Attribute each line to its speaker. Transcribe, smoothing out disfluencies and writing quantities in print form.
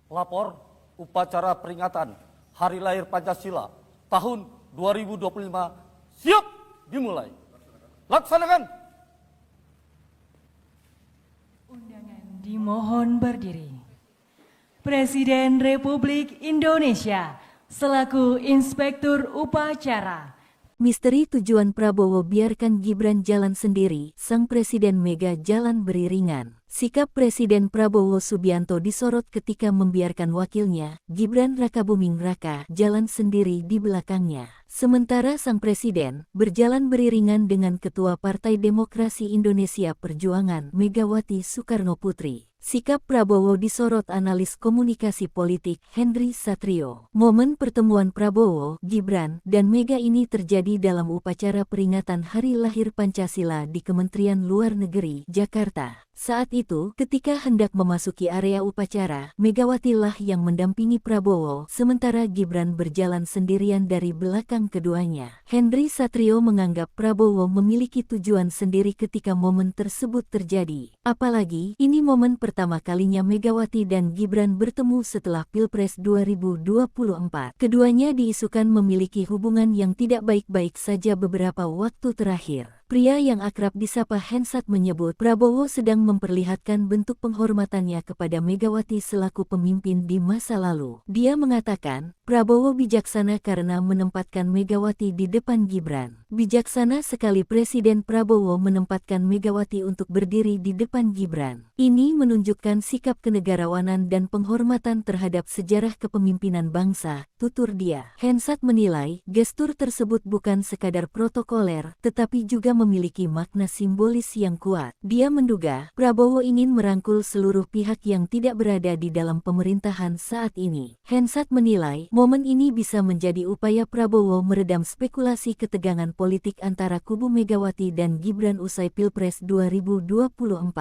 Speaker 1: Lapor upacara peringatan Hari Lahir Pancasila tahun 2025 siap dimulai. Laksanakan.
Speaker 2: Undangan dimohon berdiri. Presiden Republik Indonesia selaku Inspektur Upacara.
Speaker 3: Misteri tujuan Prabowo biarkan Gibran jalan sendiri, sang Presiden Mega jalan beriringan. Sikap Presiden Prabowo Subianto disorot ketika membiarkan wakilnya, Gibran Rakabuming Raka, jalan sendiri di belakangnya. Sementara sang Presiden berjalan beriringan dengan Ketua Partai Demokrasi Indonesia Perjuangan Megawati Soekarnoputri. Sikap Prabowo disorot analis komunikasi politik Henry Satrio. Momen pertemuan Prabowo, Gibran, dan Mega ini terjadi dalam upacara peringatan Hari Lahir Pancasila di Kementerian Luar Negeri, Jakarta. Saat itu, ketika hendak memasuki area upacara, Megawati lah yang mendampingi Prabowo, sementara Gibran berjalan sendirian dari belakang keduanya. Henry Satrio menganggap Prabowo memiliki tujuan sendiri ketika momen tersebut terjadi. Apalagi, ini momen pertama kalinya Megawati dan Gibran bertemu setelah Pilpres 2024. Keduanya diisukan memiliki hubungan yang tidak baik-baik saja beberapa waktu terakhir. Pria yang akrab disapa Hensat menyebut Prabowo sedang memperlihatkan bentuk penghormatannya kepada Megawati selaku pemimpin di masa lalu. Dia mengatakan, Prabowo bijaksana karena menempatkan Megawati di depan Gibran. Bijaksana sekali Presiden Prabowo menempatkan Megawati untuk berdiri di depan Gibran. Ini menunjukkan sikap kenegarawanan dan penghormatan terhadap sejarah kepemimpinan bangsa, tutur dia. Hensat menilai, gestur tersebut bukan sekadar protokoler, tetapi juga memiliki makna simbolis yang kuat. Dia menduga, Prabowo ingin merangkul seluruh pihak yang tidak berada di dalam pemerintahan saat ini. Hensat menilai, momen ini bisa menjadi upaya Prabowo meredam spekulasi ketegangan politik antara kubu Megawati dan Gibran usai Pilpres 2024.